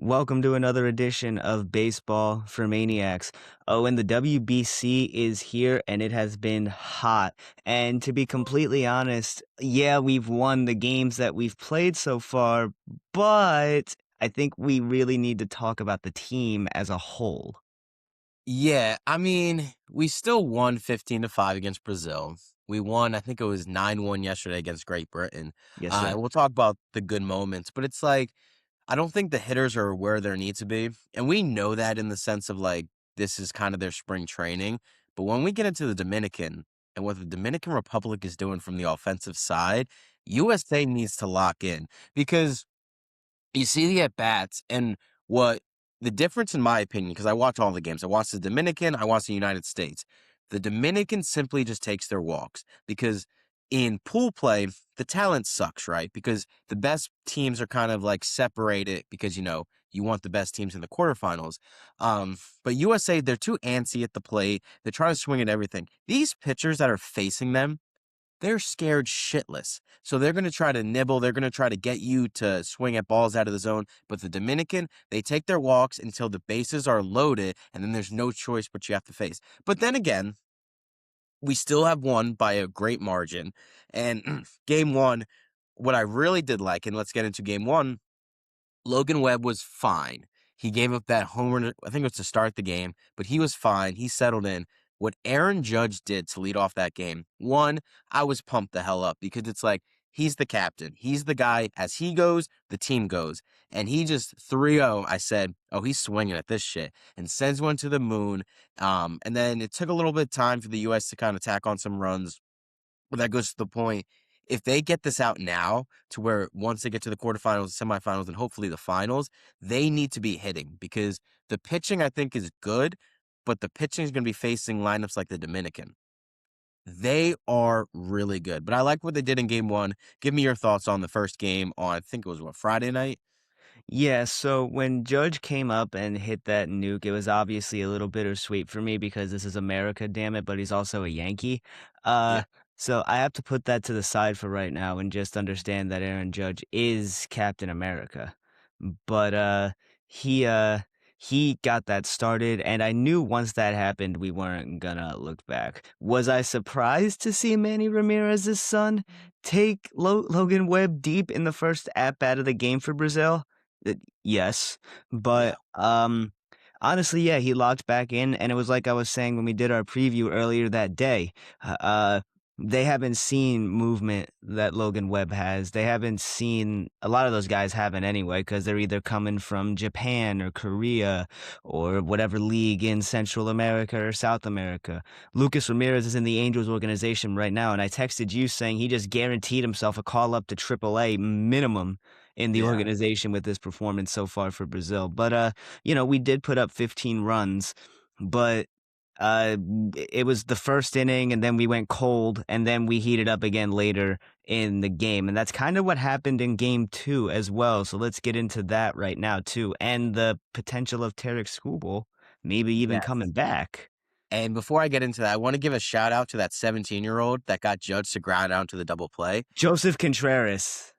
Welcome to another edition of Baseball for Maniacs. Oh, and the WBC is here and it has been hot. And to be completely honest, yeah, we've won the games that we've played so far, but I think we really need to talk about the team as a whole. Yeah, I mean, we still won 15-5 against Brazil. We won, I think it was 9-1 yesterday against Great Britain. Yes, sir. And we'll talk about the good moments, but it's like, I don't think the hitters are where they need to be. And we know that in the sense of like, this is kind of their spring training. But when we get into the Dominican and what the Dominican Republic is doing from the offensive side, USA needs to lock in because you see the at bats and what the difference, in my opinion, because I watch all the games. I watch the Dominican, I watch the United States. The Dominican simply just takes their walks because in pool play, the talent sucks, right? Because the best teams are kind of like separated because, you want the best teams in the quarterfinals. But USA, they're too antsy at the plate. They're trying to swing at everything. These pitchers that are facing them, they're scared shitless. So they're going to try to nibble. They're going to try to get you to swing at balls out of the zone. But the Dominican, they take their walks until the bases are loaded, and then there's no choice but you have to face. But then again, we still have won by a great margin. And game one, what I really did like, and let's get into game one, Logan Webb was fine. He gave up that homer, I think it was to start the game, but he was fine. He settled in. What Aaron Judge did to lead off that game, one, I was pumped the hell up because it's like he's the captain. He's the guy. As he goes, the team goes. And he just 3-0. I said, oh, he's swinging at this shit and sends one to the moon. And then it took a little bit of time for the U.S. to kind of tack on some runs. But that goes to the point. If they get this out now to where once they get to the quarterfinals, semifinals, and hopefully the finals, they need to be hitting because the pitching, I think, is good, but the pitching is going to be facing lineups like the Dominican. They are really good. But I like what they did in game one. Give me your thoughts on the first game on, I think it was what, Friday night? Yeah, so when Judge came up and hit that nuke, it was obviously a little bittersweet for me because this is America, damn it, but he's also a Yankee. Yeah. Uh, so I have to put that to the side for right now and just understand that Aaron Judge is Captain America. But he uh he got that started and I knew once that happened we weren't gonna look back. Was I surprised to see Manny Ramirez's son take Logan Webb deep in the first at bat of the game for Brazil? Yes, Yeah. but, honestly, yeah, he locked back in, and it was like I was saying when we did our preview earlier that day, they haven't seen movement that Logan Webb has. They haven't seen a lot of those guys haven't anyway, because 'cause they're either coming from Japan or Korea or whatever league in Central America or South America. Lucas Ramirez is in the Angels organization right now, and I texted you saying he just guaranteed himself a call up to AAA minimum in the Yeah. organization with this performance so far for Brazil. But we did put up 15 runs, but uh it was the first inning and then we went cold and then we heated up again later in the game. And that's kind of what happened in game 2 as well. So let's get into that right now too. And the potential of Tarek Skubal maybe even Yes. coming back. And before I get into that, I want to give a shout out to that 17-year-old that got judged to ground out to the double play. Joseph Contreras.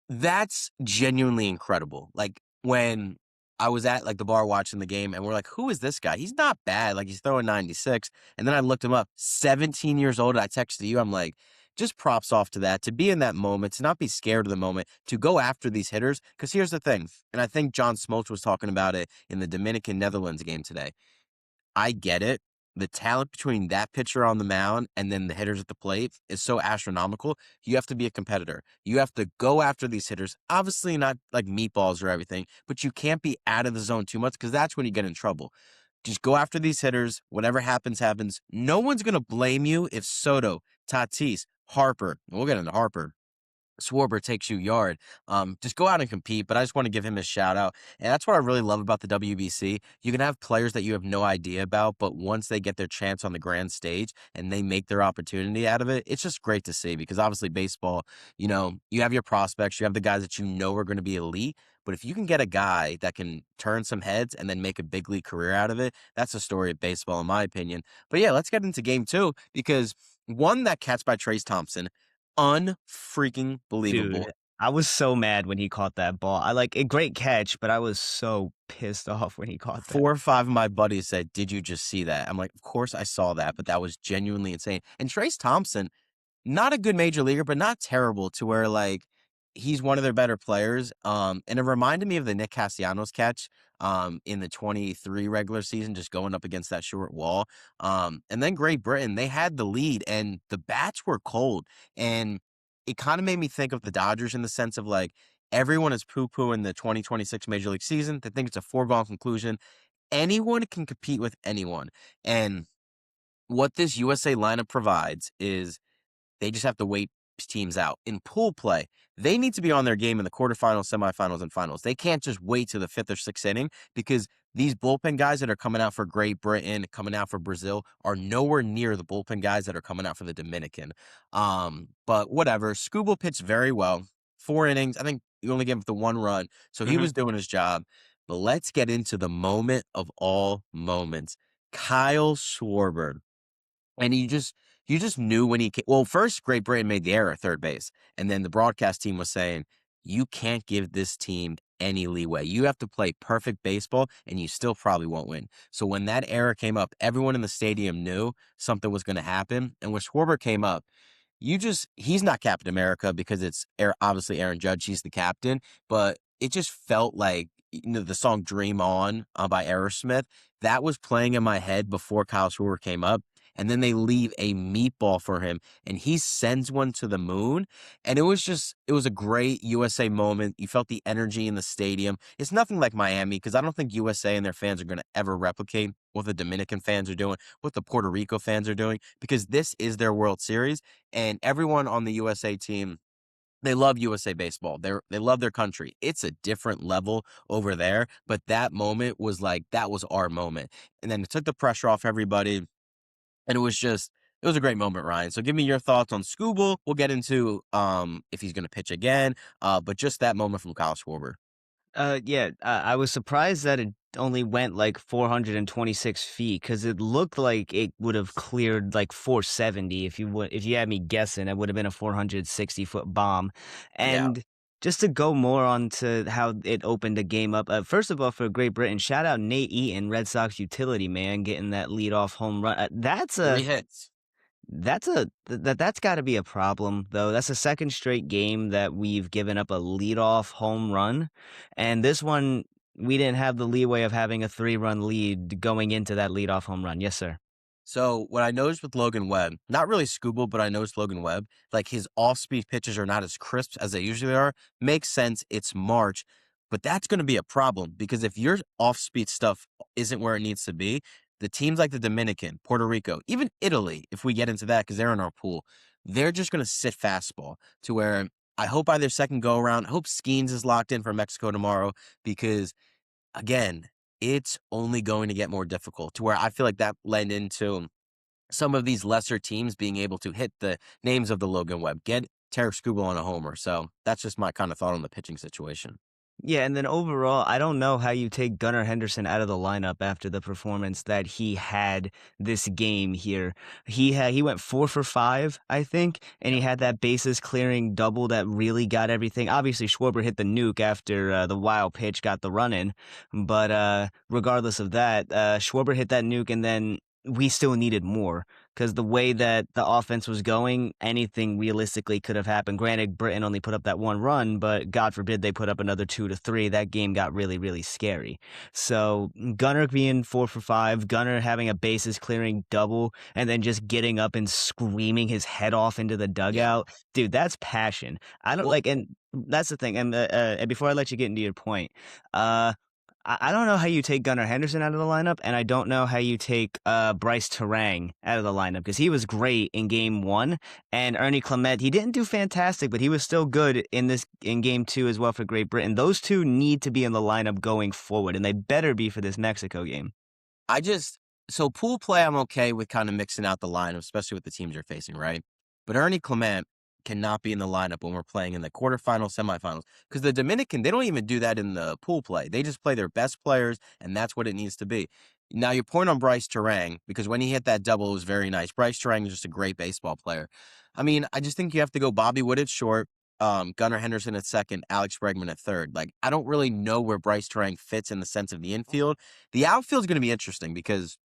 That's genuinely incredible. Like, when I was at, like, the bar watching the game and we're like, "Who is this guy? He's not bad, like, he's throwing 96." And then I looked him up, 17 years old, and I texted you, I'm like, just props off to that, to be in that moment, to not be scared of the moment, to go after these hitters. Because here's the thing, and I think John Smoltz was talking about it in the Dominican-Netherlands game today. I get it. The talent between that pitcher on the mound and then the hitters at the plate is so astronomical. You have to be a competitor. You have to go after these hitters. Obviously, not like meatballs or everything, but you can't be out of the zone too much because that's when you get in trouble. Just go after these hitters. Whatever happens, happens. No one's going to blame you if Soto, Tatis, Harper, we'll get into Harper, Schwarber takes you yard. Just go out and compete. But I just want to give him a shout out. And that's what I really love about the WBC. You can have players that you have no idea about, but once they get their chance on the grand stage and they make their opportunity out of it, it's just great to see because obviously baseball, you have your prospects, you have the guys that you know are going to be elite. But if you can get a guy that can turn some heads and then make a big league career out of it, that's the story of baseball, in my opinion. But yeah, let's get into game two because one, that catch by Trace Thompson, unfreaking Dude, believable. I was so mad when he caught that ball. I like a great catch, but I was so pissed off when he caught that. 4 or 5 of my buddies said, "Did you just see that?" I'm like, "Of course I saw that, but that was genuinely insane." And Trace Thompson, not a good major leaguer, but not terrible to where, like, he's one of their better players, and it reminded me of the Nick Castellanos catch, in the '23 regular season, just going up against that short wall, and then Great Britain, they had the lead, and the bats were cold, and it kinda made me think of the Dodgers in the sense of, like, everyone is poo-pooing the 2026 Major League season. They think it's a foregone conclusion. Anyone can compete with anyone, and what this USA lineup provides is they just have to wait teams out. In pool play, they need to be on their game in the quarterfinals, semifinals, and finals. They can't just wait to the fifth or sixth inning because these bullpen guys that are coming out for Great Britain, coming out for Brazil, are nowhere near the bullpen guys that are coming out for the Dominican. But whatever. Scooble pitched very well. 4 innings. I think you only gave up the 1 run, so he Mhm. was doing his job. But let's get into the moment of all moments. Kyle Schwarber. And you just knew when he ca well, first, Great Britain made the error at third base, and then the broadcast team was saying, "You can't give this team any leeway. You have to play perfect baseball, and you still probably won't win." So when that error came up, everyone in the stadium knew something was gonna happen, and when Schwarber came up, he's not Captain America because it's obviously Aaron Judge, he's the captain, but it just felt like, the song Dream On, by Aerosmith, that was playing in my head before Kyle Schwarber came up, and then they leave a meatball for him, and he sends one to the moon, and it was a great USA moment. You felt the energy in the stadium. It's nothing like Miami because I don't think USA and their fans are gonna ever replicate what the Dominican fans are doing, what the Puerto Rico fans are doing, because this is their World Series, and everyone on the USA team, they love USA baseball. They love their country. It's a different level over there, but that moment was like, that was our moment. And then it took the pressure off everybody, and it was a great moment, Ryan. So give me your thoughts on Scooble. We'll get into if he's gonna pitch again, but just that moment from Kyle Schwarber. Yeah, I was surprised that it only went like 426 feet because it looked like it would have cleared like 470 if you had me guessing. It would have been a 460-foot bomb, Yeah. and just to go more on to how it opened the game up. First of all, for Great Britain, shout out Nate Eaton, Red Sox utility man, getting that leadoff home run. Three hits. That's gotta be a problem, though. That's the second straight game that we've given up a leadoff home run, and this one, we didn't have the leeway of having a three-run lead going into that leadoff home run. Yes, sir. So what I noticed with Logan Webb, not really Scooble, but I noticed Logan Webb, like his off-speed pitches are not as crisp as they usually are. Makes sense. It's March, but that's going to be a problem because if your off-speed stuff isn't where it needs to be, the teams like the Dominican, Puerto Rico, even Italy, if we get into that because they're in our pool, they're just going to sit fastball to where I hope by their second go around, I hope Skeens is locked in for Mexico tomorrow because again, it's only going to get more difficult to where I feel like that led into some of these lesser teams being able to hit the names of the Logan Webb, get Tarek Skubal on a homer. So that's just my kind of thought on the pitching situation. Yeah, and then overall, I don't know how you take Gunnar Henderson out of the lineup after the performance that he had this game here. He went 4 for 5, I think, and he Yeah. had that bases clearing double that really got everything. Obviously, Schwarber hit the nuke after the wild pitch got the run in, but regardless of that, Schwarber hit that nuke, and then we still needed more because the way Yeah. that the offense was going, anything realistically could have happened. Granted, Britain only put up that 1 run, but God forbid they put up another 2 to 3. That game got really, really scary. So Gunner being 4 for 5, Gunner having a bases clearing double, and then just getting up and screaming his head off into the Yeah. dugout, dude, that's passion. I don't Well, like, and that's the thing. And before I let you get into your point, uh, I don't know how you take Gunnar Henderson out of the lineup, and I don't know how you take Bryce Terang out of the lineup because he was great in game one, and Ernie Clement, he didn't do fantastic, but he was still good in game two as well for Great Britain. Those two need to be in the lineup going forward, and they better be for this Mexico game. I just so pool play, I'm okay with kind of mixing out the lineup, especially with the teams you're facing, right? But Ernie Clement cannot be in the lineup when we're playing in the quarterfinals, semifinals, because the Dominican, they don't even do that in the pool play. They just play their best players, and that's what it needs to be. Now, your point on Bryce Terang, because when he hit that double, it was very nice. Bryce Terang is just a great baseball player. I mean, I just think you have to go Bobby Wood at short. Gunnar Henderson at second, Alex Bregman at third. Like, I don't really know where Bryce Terang fits in the sense of the infield. The outfield's going to be interesting because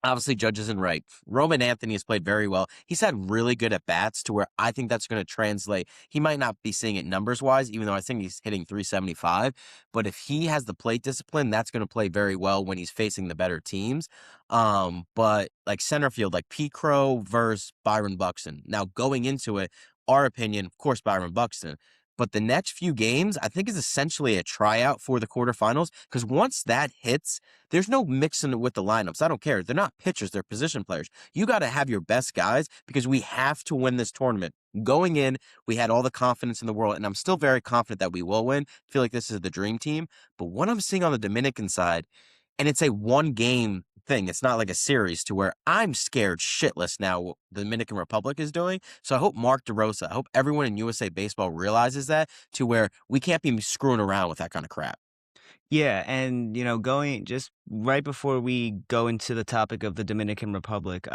obviously, Judge isn't right. Roman Anthony has played very well. He's had really good at bats to where I think that's going to translate. He might not be seeing it numbers wise, even though I think he's hitting 375. But if he has the plate discipline, that's going to play very well when he's facing the better teams. But like center field, like Pete Crow versus Byron Buxton. Now, going into it, our opinion, of course, Byron Buxton. But the next few games, I think, is essentially a tryout for the quarterfinals because once that hits, there's no mixing it with the lineups. I don't care. They're not pitchers, they're position players. You got to have your best guys because we have to win this tournament. Going in, we had all the confidence in the world, and I'm still very confident that we will win. I feel like this is the dream team. But what I'm seeing on the Dominican side, and it's a one game thing. It's not like a series to where I'm scared shitless now what the Dominican Republic is doing. So I hope Mark DeRosa, I hope everyone in USA Baseball realizes that to where we can't be screwing around with that kind of crap. Yeah, and going just right before we go into the topic of the Dominican Republic,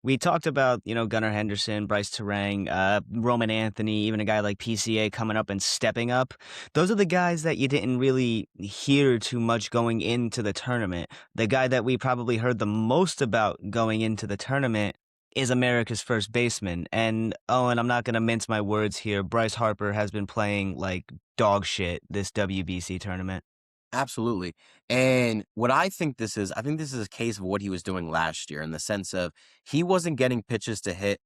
we talked about Gunnar Henderson, Bryce Terang, Roman Anthony, even a guy like PCA coming up and stepping up. Those are the guys that you didn't really hear too much going into the tournament. The guy that we probably heard the most about going into the tournament is America's first baseman. And I'm not going to mince my words here. Bryce Harper has been playing like dog shit this WBC tournament. Absolutely. And what I think this is, I think this is a case of what he was doing last year in the sense of he wasn't getting pitches to hit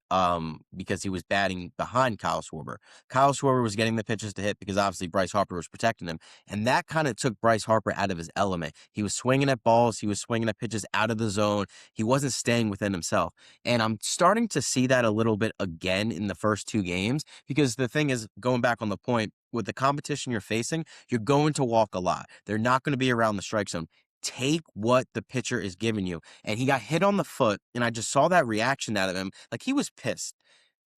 because he was batting behind Kyle Schwarber. Kyle Schwarber was getting the pitches to hit because obviously Bryce Harper was protecting him. And that kind of took Bryce Harper out of his element. He was swinging at balls, he was swinging at pitches out of the zone. He wasn't staying within himself. And I'm starting to see that a little bit again in the first two games because the thing is, going back on the point, with the competition you're facing, you're going to walk a lot. They're not going to be around the strike zone. Take what the pitcher is giving you. And he got hit on the foot, and I just saw that reaction out of him. Like he was pissed.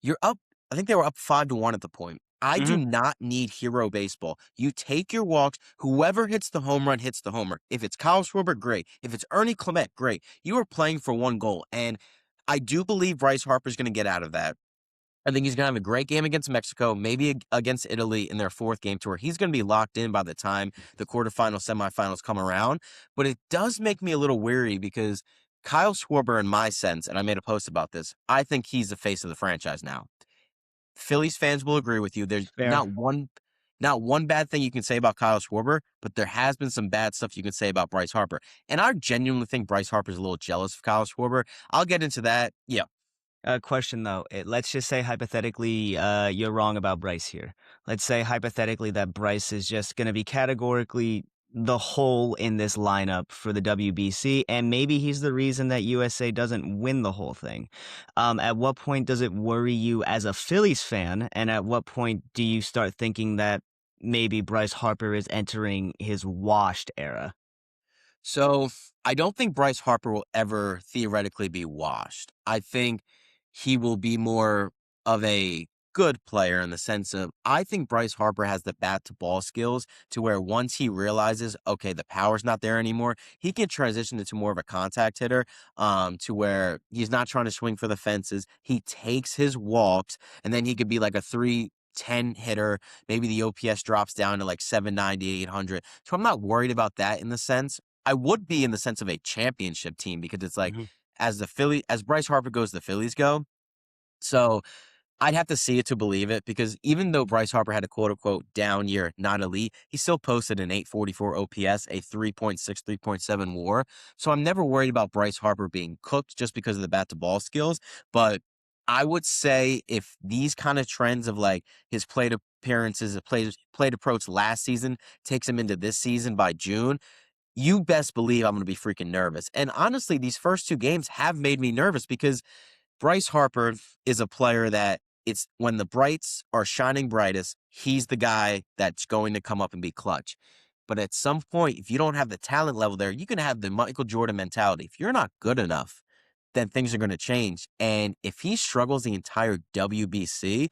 You're up, I think they were up 5-1 at the point. I do not need hero baseball. You take your walks. Whoever hits the home run hits the homer. If it's Kyle Schwarber, great. If it's Ernie Clement, great. You are playing for one goal. And I do believe Bryce Harper's going to get out of that. I think he's going to have a great game against Mexico, maybe against Italy in their fourth game tour. He's going to be locked in by the time the quarterfinals, semifinals come around. But it does make me a little weary because Kyle Schwarber, in my sense, and I made a post about this, I think he's the face of the franchise now. Phillies fans will agree with you. There's Fair. not one bad thing you can say about Kyle Schwarber, but there has been some bad stuff you can say about Bryce Harper. And I genuinely think Bryce Harper's a little jealous of Kyle Schwarber. I'll get into that. Yeah. Question though, let's just say hypothetically, you're wrong about Bryce here. Let's say hypothetically that Bryce is just going to be categorically the hole in this lineup for the WBC, and maybe he's the reason that USA doesn't win the whole thing. At what point does it worry you as a Phillies fan, and at what point do you start thinking that maybe Bryce Harper is entering his washed era? So I don't think Bryce Harper will ever theoretically be washed. I think he will be more of a good player in the sense of I think Bryce Harper has the bat to ball skills to where once he realizes, okay, the power's not there anymore, he can transition into more of a contact hitter, to where he's not trying to swing for the fences. He takes his walks and then he could be like a 310 hitter. Maybe the OPS drops down to like 790, 800. So I'm not worried about that in the sense. I would be in the sense of a championship team because it's like as Bryce Harper goes, the Phillies go. So I'd have to see it to believe it because even though Bryce Harper had a quote unquote down year, not elite, he still posted an 844 OPS, a 3.6, 3.7 WAR. So I'm never worried about Bryce Harper being cooked just because of the bat to ball skills. But I would say if these kind of trends of like his plate appearances, plate approach last season takes him into this season by June, you best believe I'm going to be freaking nervous. And honestly, these first two games have made me nervous because Bryce Harper is a player that it's when the brights are shining brightest, he's the guy that's going to come up and be clutch. But at some point, if you don't have the talent level there, you can have the Michael Jordan mentality. If you're not good enough, then things are going to change. And if he struggles the entire WBC,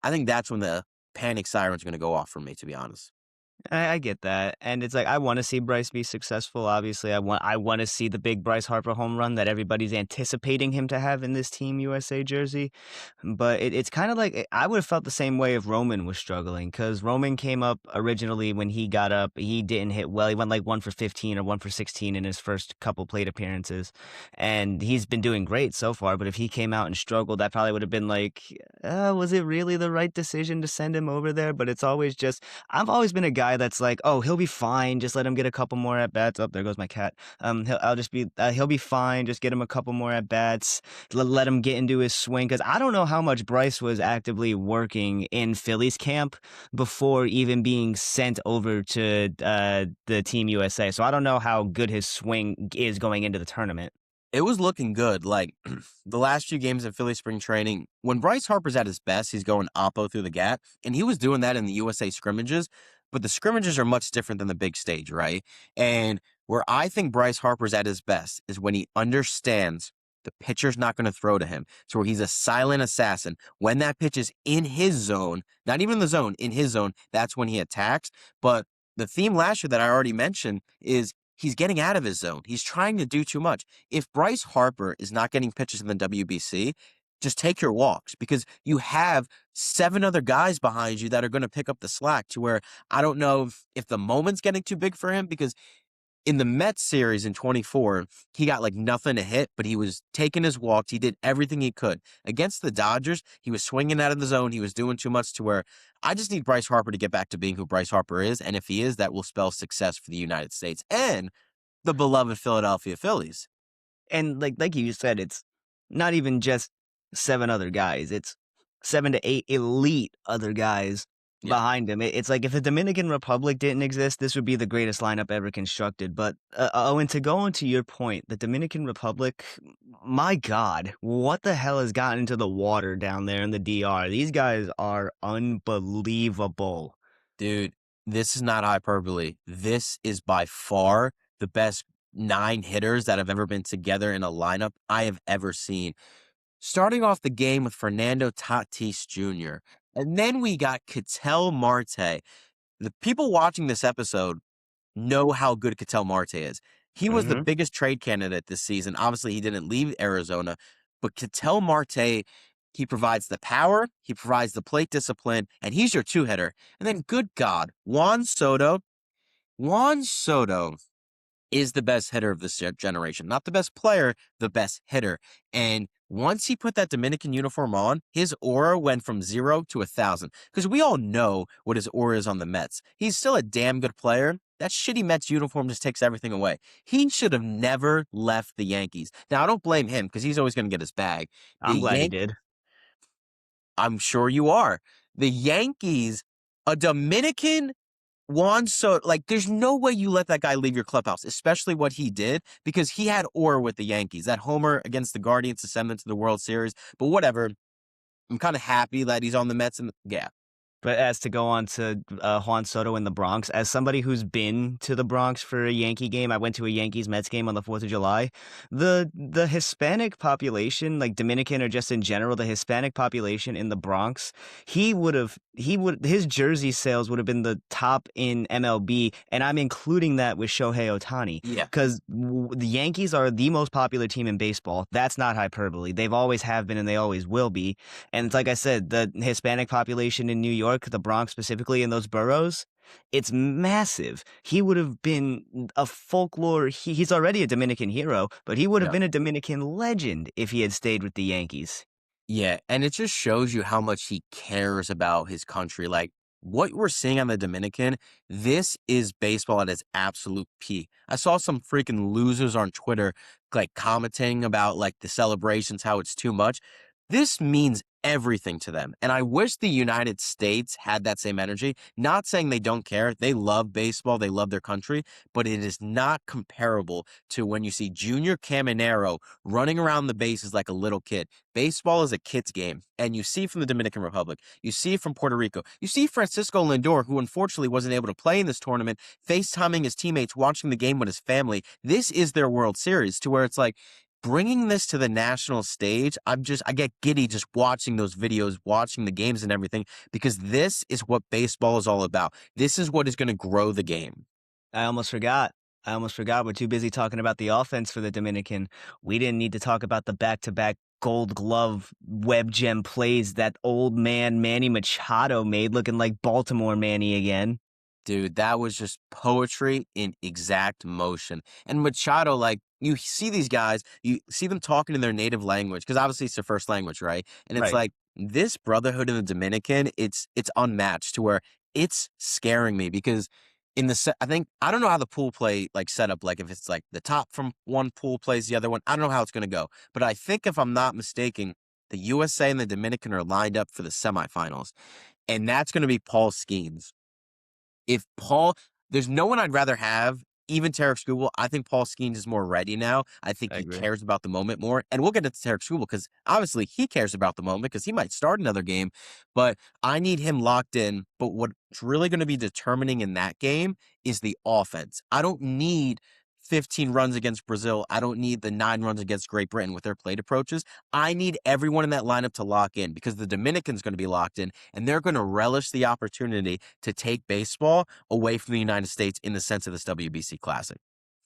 I think that's when the panic sirens are going to go off for me, to be honest. I get that, and it's like I want to see Bryce be successful. Obviously, I want to see the big Bryce Harper home run that everybody's anticipating him to have in this Team USA jersey. But it's kind of like I would have felt the same way if Roman was struggling because Roman came up originally when he got up. He didn't hit well. He went like 1 for 15 or 1 for 16 in his first couple plate appearances, and he's been doing great so far. But if he came out and struggled, that probably would have been like, was it really the right decision to send him over there? But it's always just I've always been a guy that's like, oh, he'll be fine. Just let him get a couple more at bats. Oh, there goes my cat. He'll be fine. Just get him a couple more at bats. Let him get into his swing because I don't know how much Bryce was actively working in Phillies camp before even being sent over to the Team USA. So I don't know how good his swing is going into the tournament. It was looking good. Like the last few games of Philly spring training, when Bryce Harper's at his best, he's going oppo through the gap, and he was doing that in the USA scrimmages. But the scrimmages are much different than the big stage, right? And where I think Bryce Harper's at his best is when he understands the pitcher's not going to throw to him. So where he's a silent assassin. When that pitch is in his zone, not even the zone, in his zone, that's when he attacks. But the theme last year that I already mentioned is he's getting out of his zone. He's trying to do too much. If Bryce Harper is not getting pitches in the WBC, just take your walks because you have 7 other guys behind you that are going to pick up the slack to where I don't know if the moment's getting too big for him because in the Mets series in 24, he got like nothing to hit, but he was taking his walks. He did everything he could. Against the Dodgers, he was swinging out of the zone. He was doing too much to where I just need Bryce Harper to get back to being who Bryce Harper is. And if he is, that will spell success for the United States and the beloved Philadelphia Phillies. And like you said, it's not even just 7 other guys. It's 7 to 8 elite other guys Yeah. behind him. It's like if the Dominican Republic didn't exist, this would be the greatest lineup ever constructed. But and to go into your point, the Dominican Republic, my God, what the hell has gotten into the water down there in the DR? These guys are unbelievable. Dude, this is not hyperbole. This is by far the best 9 hitters that have ever been together in a lineup I have ever seen. Starting off the game with Fernando Tatis Jr., and then we got Ketel Marte. The people watching this episode know how good Ketel Marte is. He was the Hmm. biggest trade candidate this season. Obviously, he didn't leave Arizona, but Ketel Marte, he provides the power, he provides the plate discipline, and he's your 2-hitter. And then, good God, Juan Soto. Juan Soto is the best hitter of this generation. Not the best player, the best hitter. And once he put that Dominican uniform on, his aura went from 0 to 1,000. Because we all know what his aura is on the Mets. He's still a damn good player. That shitty Mets uniform just takes everything away. He should have never left the Yankees. Now, I don't blame him because he's always going to get his bag. The I'm glad he did. I'm sure you are. The Yankees, a Dominican Juan Soto, like, there's no way you let that guy leave your clubhouse, especially what he did, because he had aura with the Yankees. That homer against the Guardians to send them to the World Series. But whatever. I'm kind of happy that he's on the Mets. And yeah, But as to go on to Juan Soto in the Bronx, as somebody who's been to the Bronx for a Yankee game, I went to a Yankees Mets game on the 4th of July. The Hispanic population, like Dominican or just in general, the Hispanic population in the Bronx, his jersey sales would have been the top in MLB, and I'm including that with Shohei Ohtani. yeah, Because the Yankees are the most popular team in baseball. That's not hyperbole. They've always have been and they always will be. And it's like I said, the Hispanic population in New York, the Bronx specifically, in those boroughs, it's massive. He would have been a folklore. He's already a Dominican hero, but he would have yeah. been a Dominican legend if he had stayed with the Yankees. Yeah, and it just shows you how much he cares about his country. Like, what we're seeing on the Dominican, this is baseball at its absolute peak. I saw some freaking losers on Twitter like commenting about like the celebrations, how it's too much. This means everything to them. And I wish the United States had that same energy. Not saying they don't care. They love baseball, they love their country, but it is not comparable to when you see Junior Caminero running around the bases like a little kid. Baseball is a kid's game. And you see from the Dominican Republic, you see from Puerto Rico, you see Francisco Lindor, who unfortunately wasn't able to play in this tournament, FaceTiming his teammates, watching the game with his family. This is their World Series to where it's like, bringing this to the national stage, I get giddy just watching those videos, watching the games and everything, because this is what baseball is all about. This is what is going to grow the game. I almost forgot. I almost forgot. We're too busy talking about the offense for the Dominican. We didn't need to talk about the back-to-back Gold Glove web gem plays that old man Manny Machado made, looking like Baltimore Manny again. Dude, that was just poetry in exact motion. And Machado, like, you see these guys, you see them talking in their native language, because obviously it's their first language, right? And it's Right. like this brotherhood in the Dominican, it's unmatched to where it's scaring me because I think I don't know how the pool play like set up, like if it's like the top from one pool plays the other one. I don't know how it's gonna go. But I think if I'm not mistaken, the USA and the Dominican are lined up for the semifinals. And that's gonna be Paul Skeens. If Paul, there's no one I'd rather have, even Tarek Skubal. I think Paul Skeens is more ready now. I think I he agree. cares about the moment more. And we'll get into Tarek Skubal because obviously he cares about the moment because he might start another game. But I need him locked in. But what's really going to be determining in that game is the offense. I don't need 15 runs against Brazil. I don't need the 9 runs against Great Britain with their plate approaches. I need everyone in that lineup to lock in because the Dominican's going to be locked in and they're going to relish the opportunity to take baseball away from the United States in the sense of this WBC Classic.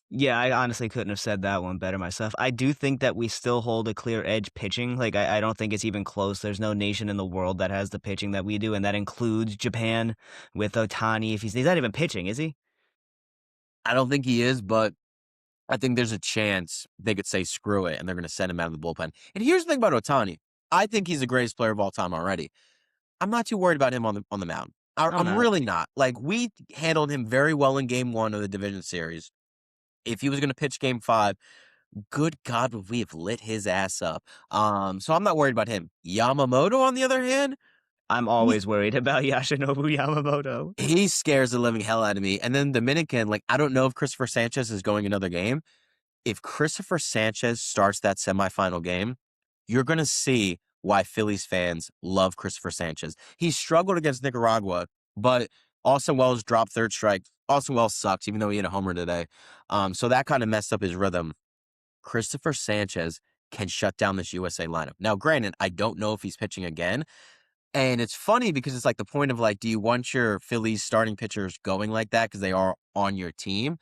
Yeah, I honestly couldn't have said that one better myself. I do think that we still hold a clear edge pitching. Like, I don't think it's even close. There's no nation in the world that has the pitching that we do, and that includes Japan with Otani. If he's not even pitching, is he? I don't think he is, but I think there's a chance they could say screw it and they're going to send him out of the bullpen. And here's the thing about Otani. I think he's the greatest player of all time already. I'm not too worried about him on the mound. I'm I'm not. really not. Like we handled him very well in game 1 of the division series. If he was going to pitch game 5, good God, would we have lit his ass up. So I'm not worried about him. Yamamoto, on the other hand, I'm he always worried about Yoshinobu Yamamoto. he scares the living hell out of me. And then Dominican, like I don't know if Christopher Sanchez is going another game. If Christopher Sanchez starts that semifinal game, you're gonna see why Phillies fans love Christopher Sanchez. He struggled against Nicaragua, but Austin Wells dropped third strike. Austin Wells sucks, even though he hit a homer today. So that kind of messed up his rhythm. Christopher Sanchez can shut down this USA lineup. Now, granted, I don't know if he's pitching again. And it's funny because it's like the point of like, do you want your Phillies starting pitchers going like that because they are on your team?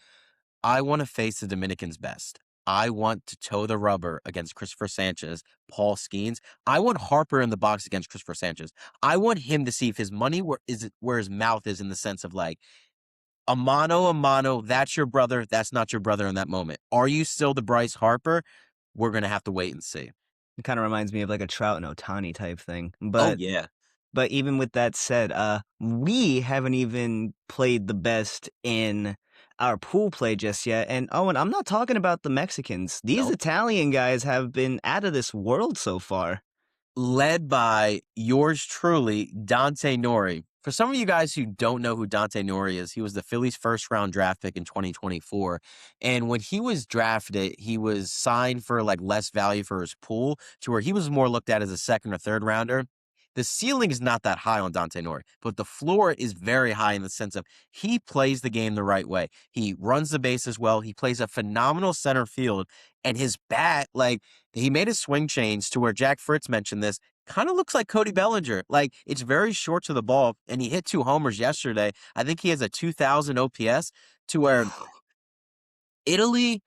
I want to face the Dominicans best. I want to toe the rubber against Christopher Sanchez, Paul Skeens. I want Harper in the box against Christopher Sanchez. I want him to see if his money where his mouth is in the sense of like a mano, that's your brother, that's not your brother in that moment. Are you still the Bryce Harper? We're gonna have to wait and see. It kind of reminds me of like a Trout and Otani type thing. Oh But yeah. But even with that said, we haven't even played the best in our pool play just yet. And Owen, I'm not talking about the Mexicans. These Nope. Italian guys have been out of this world so far. Led by yours truly, Dante Nori. For some of you guys who don't know who Dante Nori is, he was the Phillies' first round draft pick in 2024. And when he was drafted, he was signed for like less value for his pool to where he was more looked at as a second or third rounder. The ceiling is not that high on Dante Nori, but the floor is very high in the sense of he plays the game the right way. He runs the bases well. He plays a phenomenal center field, and his bat, like he made his swing change to where Jack Fritz mentioned this, kind of looks like Cody Bellinger. Like it's very short to the ball, and he hit 2 homers yesterday. I think he has a 2,000 OPS to where Italy,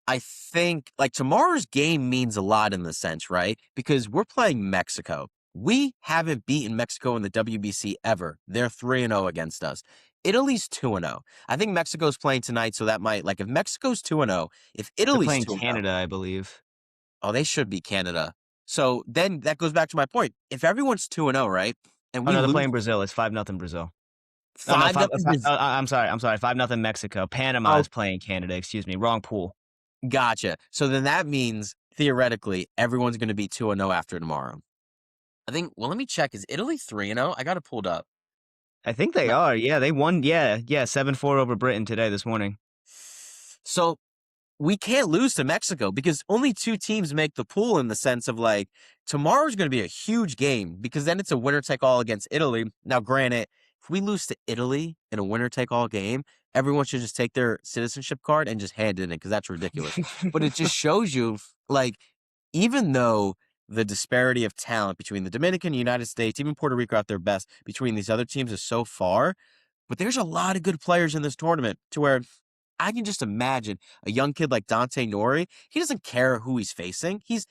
I think like tomorrow's game means a lot in the sense, right? Because we're playing Mexico. We haven't beaten Mexico in the WBC ever. They're 3-0 against us. Italy's 2-0. I think Mexico's playing tonight, so that might like if Mexico's 2-0, if They're Italy's playing 2-0, Canada, I believe. oh, they should be Canada. So then that goes back to my point. If everyone's 2-0, right? And Oh we no, they're lose playing Brazil. It's 5-0 Brazil. Oh no, 5 nothing I'm sorry. I'm sorry. 5-0 Mexico. Panama Oh, is playing Canada. Excuse me. Wrong pool. gotcha. So then that means theoretically everyone's going to be 2-0 after tomorrow. I think, well, let me check. Is Italy 3-0? I got it pulled up. I think they No. are. Yeah, they won. Yeah, 7-4 over Britain today this morning. So we can't lose to Mexico because only 2 teams make the pool in the sense of like tomorrow's going to be a huge game because then it's a winner take all against Italy. Now, granted, if we lose to Italy in a winner-take-all game, everyone should just take their citizenship card and just hand it in because that's ridiculous. But it just shows you, like, even though the disparity of talent between the Dominican, United States, even Puerto Rico at their best between these other teams is so far, but there's a lot of good players in this tournament to where I can just imagine a young kid like Dante Nori. He doesn't care who he's facing. He's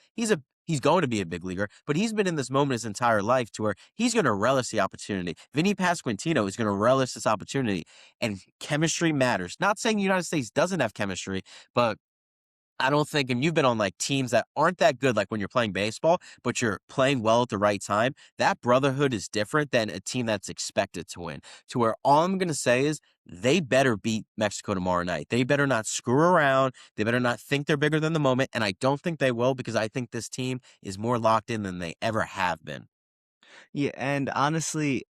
going to be a big leaguer, but he's been in this moment his entire life to where he's going to relish the opportunity. Vinny Pasquantino is going to relish this opportunity, and chemistry matters. Not saying the United States doesn't have chemistry, but I don't think, and you've been on like teams that aren't that good, like when you're playing baseball, but you're playing well at the right time. That brotherhood is different than a team that's expected to win. To where all I'm going to say is they better beat Mexico tomorrow night. They better not screw around. They better not think they're bigger than the moment. And I don't think they will because I think this team is more locked in than they ever have been. Yeah, and honestly,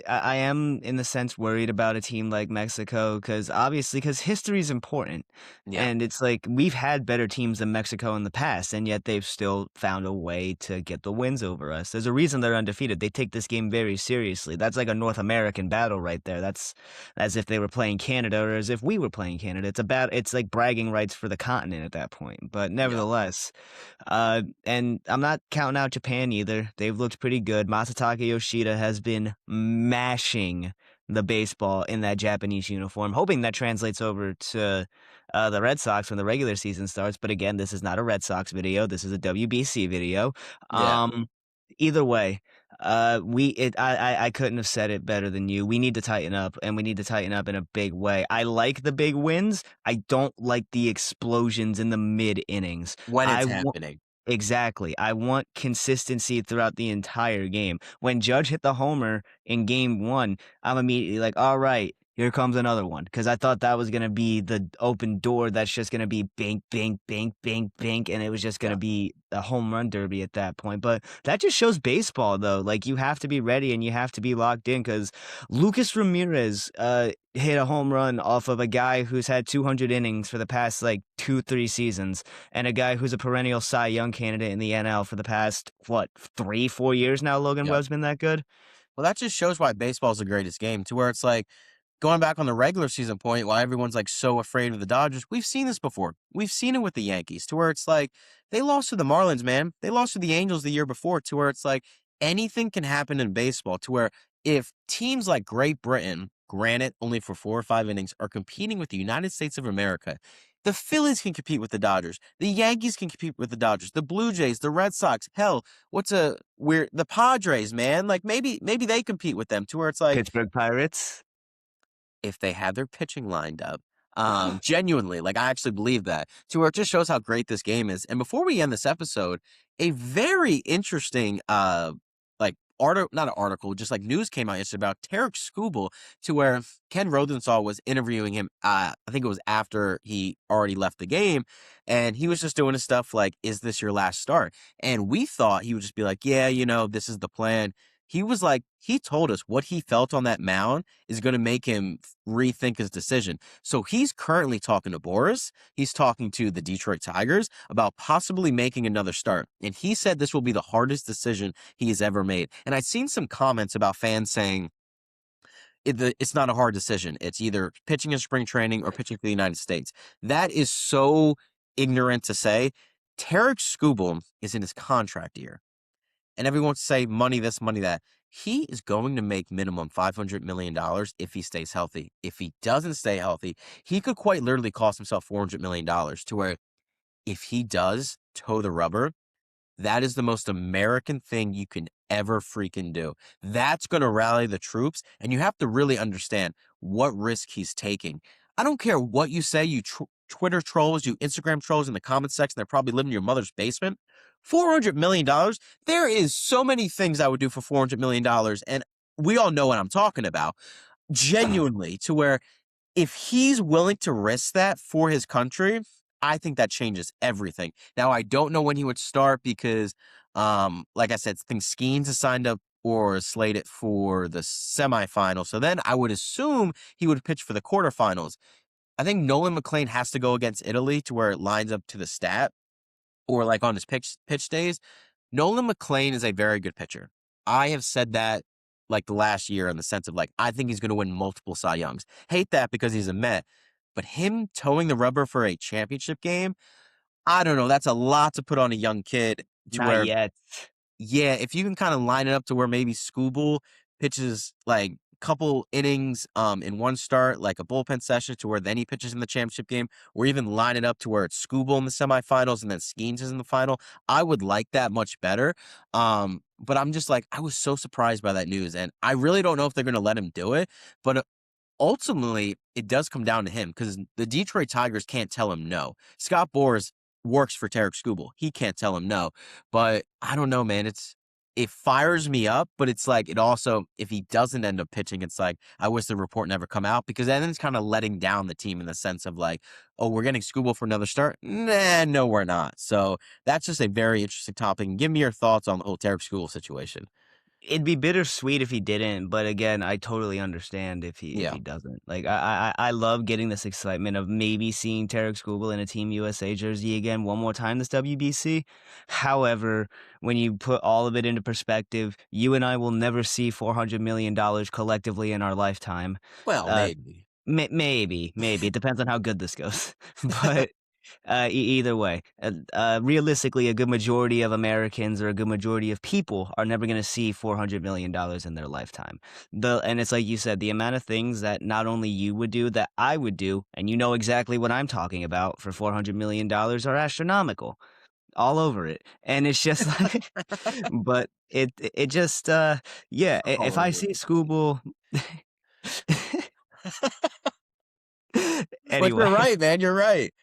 I am in the sense worried about a team like Mexico because obviously, because history is important, Yeah. and it's like we've had better teams than Mexico in the past, and yet they've still found a way to get the wins over us. There's a reason they're undefeated. They take this game very seriously. That's like a North American battle right there. That's as if they were playing Canada or as if we were playing Canada. It's like bragging rights for the continent at that point. But Yeah. nevertheless. And I'm not counting out Japan either. They've looked pretty good. Masataka Yoshida has been mashing the baseball in that Japanese uniform, hoping that translates over to the Red Sox when the regular season starts. But again, this is not a Red Sox video. This is a WBC video. Yeah. Um, Either way, I couldn't have said it better than you. We need to tighten up, and we need to tighten up in a big way. I like the big wins. I don't like the explosions in the mid innings. When I it's want happening. Exactly. I want consistency throughout the entire game. When Judge hit the homer in game 1, I'm immediately like, "All right, here comes another one," because I thought that was gonna be the open door that's just gonna be bink, bink, bink, bink, bink, and it was just gonna Yeah. be a home run derby at that point. But that just shows baseball, though. Like, you have to be ready and you have to be locked in because Lucas Ramirez, hit a home run off of a guy who's had 200 innings for the past, like, 2, 3 seasons and a guy who's a perennial Cy Young candidate in the NL for the past, what, 3, 4 years now Logan Yep. Webb's been that good? Well, that just shows why baseball is the greatest game to where it's like, going back on the regular season point, why everyone's like so afraid of the Dodgers, we've seen this before. We've seen it with the Yankees to where it's like they lost to the Marlins, man. They lost to the Angels the year before to where it's like anything can happen in baseball to where if teams like Great Britain, granted only for 4 or 5 innings, are competing with the United States of America, the Phillies can compete with the Dodgers. The Yankees can compete with the Dodgers. The Blue Jays, the Red Sox, hell, the Padres, man. Like maybe they compete with them to where it's like Pittsburgh Pirates? if they had their pitching lined up. Genuinely, like I actually believe that. To where it just shows how great this game is. And before we end this episode, a very interesting like article, not an article, just like news came out yesterday about Tarek Skubal, to where Ken Rosenthal was interviewing him. I think it was after he already left the game, and he was just doing his stuff like, "Is this your last start?" And we thought he would just be like, "Yeah, this is the plan." He was like, he told us what he felt on that mound is going to make him rethink his decision. So he's currently talking to Boris. He's talking to the Detroit Tigers about possibly making another start. And he said this will be the hardest decision he has ever made. And I've seen some comments about fans saying it's not a hard decision. It's either pitching in spring training or pitching for the United States. That is so ignorant to say. Tarek Skubal is in his contract year and everyone wants to say money this, money that. He is going to make minimum $500 million if he stays healthy. If he doesn't stay healthy, he could quite literally cost himself $400 million to where if he does toe the rubber, that is the most American thing you can ever freaking do. That's going to rally the troops, and you have to really understand what risk he's taking. I don't care what you say, you Twitter trolls, you Instagram trolls in the comment section that probably live in your mother's basement. $400 million. There is so many things I would do for $400 million, and we all know what I'm talking about. Genuinely, to where if he's willing to risk that for his country, I think that changes everything. Now, I don't know when he would start because, like I said, I think Skeens is signed up or slated for the semifinal. So then I would assume he would pitch for the quarterfinals. I think Nolan McLean has to go against Italy to where it lines up to the stat or like on his pitch days. Nolan McLean is a very good pitcher. I have said that like the last year in the sense of like, I think he's going to win multiple Cy Youngs. Hate that because he's a Met, but him towing the rubber for a championship game, I don't know. That's a lot to put on a young kid to Not where, yet. yeah, if you can kind of line it up to where maybe Scooble pitches like couple innings in one start, like a bullpen session to where then he pitches in the championship game, or even line it up to where it's Scooble in the semifinals and then Skeens is in the final. I would like that much better. But I'm just like, I was so surprised by that news. And I really don't know if they're gonna let him do it. But ultimately, it does come down to him because the Detroit Tigers can't tell him no. Scott Boras works for Tarek Skubal. He can't tell him no. But I don't know, man. It fires me up, but it's like it also, if he doesn't end up pitching, it's like I wish the report never come out because then it's kind of letting down the team in the sense of like, oh, we're getting Skubal for another start. Nah, no, we're not. So that's just a very interesting topic. And give me your thoughts on the whole Tarek Skubal situation. It'd be bittersweet if he didn't, but again, I totally understand if Yeah. he doesn't. Like I love getting this excitement of maybe seeing Tarek Skubal in a Team USA jersey again one more time this WBC. However, when you put all of it into perspective, you and I will never see $400 million collectively in our lifetime. Well, Uh, maybe. maybe it depends on how good this goes, but either way, realistically, a good majority of Americans or a good majority of people are never going to see $400 million in their lifetime. And it's like you said, the amount of things that not only you would do, that I would do, and you know exactly what I'm talking about for $400 million are astronomical, all over it. And it's just like, but it just yeah. If All I over see it. Scooble, But you're anyway. right, man. You're right.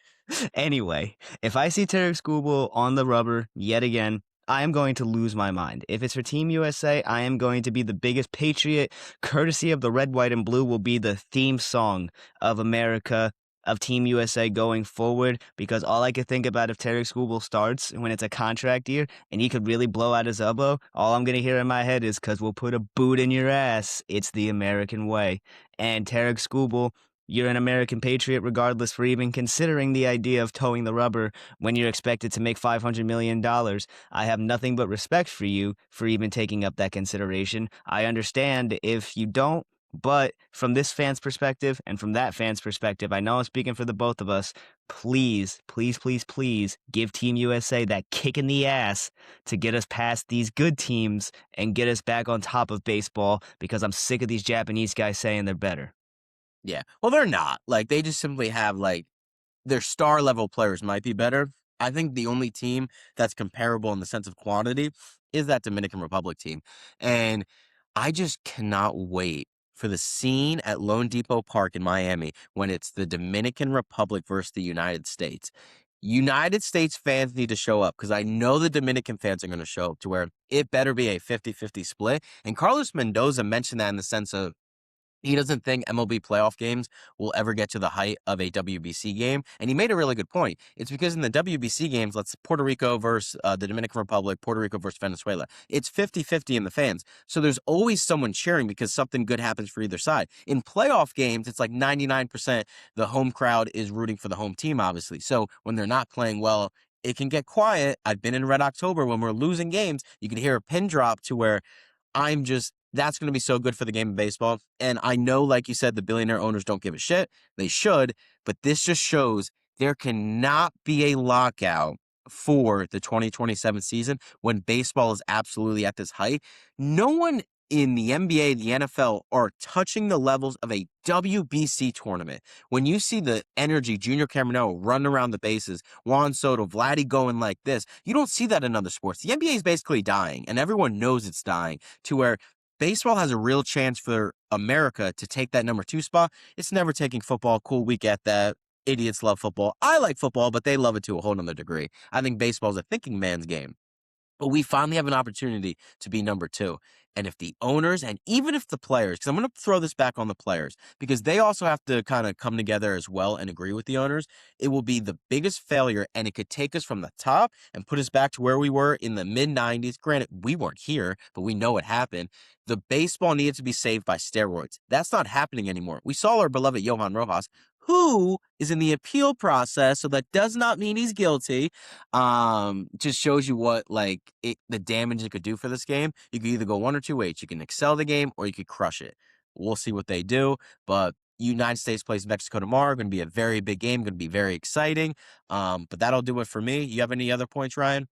Anyway, if I see Tarek Skubal on the rubber yet again, I am going to lose my mind. If it's for Team USA, I am going to be the biggest patriot. Courtesy of the red, white, and blue will be the theme song of America, of Team USA going forward, because all I could think about if Tarek Skubal starts when it's a contract year and he could really blow out his elbow, all I'm going to hear in my head is, because we'll put a boot in your ass. It's the American way. And Tarek Skubal, you're an American patriot regardless for even considering the idea of towing the rubber when you're expected to make $500 million. I have nothing but respect for you for even taking up that consideration. I understand if you don't, but from this fan's perspective and from that fan's perspective, I know I'm speaking for the both of us. Please, please, please, please give Team USA that kick in the ass to get us past these good teams and get us back on top of baseball, because I'm sick of these Japanese guys saying they're better. Yeah. Well, they're not. Like, they just simply have, like, their star level players might be better. I think the only team that's comparable in the sense of quantity is that Dominican Republic team. And I just cannot wait for the scene at Lone Depot Park in Miami when it's the Dominican Republic versus the United States. United States fans need to show up because I know the Dominican fans are going to show up to where it better be a 50-50 split. And Carlos Mendoza mentioned that in the sense of he doesn't think MLB playoff games will ever get to the height of a WBC game. And he made a really good point. It's because in the WBC games, let's Puerto Rico versus the Dominican Republic, Puerto Rico versus Venezuela, it's 50-50 in the fans. So there's always someone cheering because something good happens for either side. In playoff games, it's like 99% the home crowd is rooting for the home team, obviously. So when they're not playing well, it can get quiet. I've been in Red October when we're losing games. You can hear a pin drop to where that's going to be so good for the game of baseball. And I know, like you said, the billionaire owners don't give a shit. They should, but this just shows there cannot be a lockout for the 2027 season when baseball is absolutely at this height. No one in the NBA, the NFL are touching the levels of a WBC tournament. When you see the energy, Junior Caminero running around the bases, Juan Soto, Vladdy going like this, you don't see that in other sports. The NBA is basically dying, and everyone knows it's dying, to where baseball has a real chance for America to take that number 2 spot. It's never taking football. Cool, we get that. Idiots love football. I like football, but they love it to a whole nother degree. I think baseball is a thinking man's game. But we finally have an opportunity to be number 2. And if the owners and even if the players, because I'm going to throw this back on the players, because they also have to kind of come together as well and agree with the owners, it will be the biggest failure and it could take us from the top and put us back to where we were in the mid 90s. Granted, we weren't here, but we know what happened. The baseball needed to be saved by steroids. That's not happening anymore. We saw our beloved Johan Rojas, who is in the appeal process, so that does not mean he's guilty. Just shows you what the damage it could do for this game. You could either go one or two ways. You can excel the game or you could crush it. We'll see what they do, but United States plays Mexico tomorrow. Going to be a very big game. Going to be very exciting. But that'll do it for me. You have any other points, Ryan?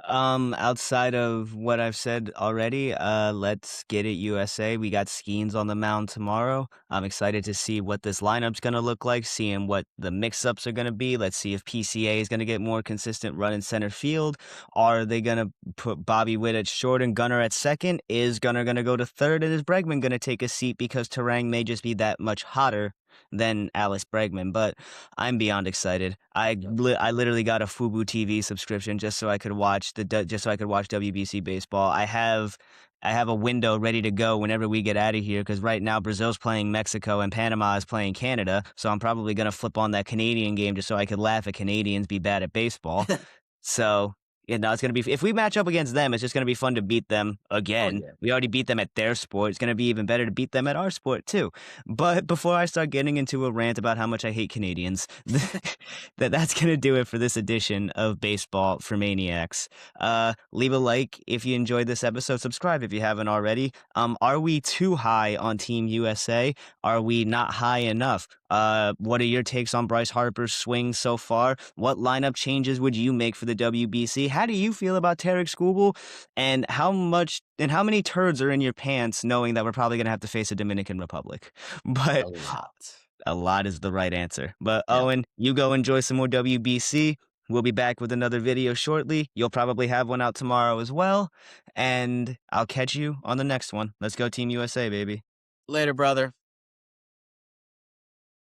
Outside of what I've said already, let's get it USA. We got Skeens on the mound tomorrow. I'm excited to see what this lineup's going to look like, seeing what the mix-ups are going to be. Let's see if PCA is going to get more consistent run in center field. Are they going to put Bobby Witt at short and Gunnar at second? Is Gunnar going to go to third? And is Bregman going to take a seat because Terang may just be that much hotter than Alice Bregman? But I'm beyond excited. I literally got a Fubo TV subscription just so I could watch WBC baseball. I have a window ready to go whenever we get out of here because right now Brazil's playing Mexico and Panama is playing Canada. So I'm probably gonna flip on that Canadian game just so I could laugh at Canadians be bad at baseball. So. It's going to be, if we match up against them, it's just going to be fun to beat them again. yeah. We already beat them at their sport. It's going to be even better to beat them at our sport, too. But before I start getting into a rant about how much I hate Canadians, that's going to do it for this edition of Baseball for Maniacs. Leave a like if you enjoyed this episode. Subscribe if you haven't already. Are we too high on Team USA? Are we not high enough? What are your takes on Bryce Harper's swing so far? What lineup changes would you make for the WBC? How do you feel about Tarek Skubal? And how many turds are in your pants knowing that we're probably going to have to face a Dominican Republic? But A lot. a lot is the right answer. But Yeah. Owen, you go enjoy some more WBC. We'll be back with another video shortly. You'll probably have one out tomorrow as well. And I'll catch you on the next one. Let's go Team USA, baby. Later, brother.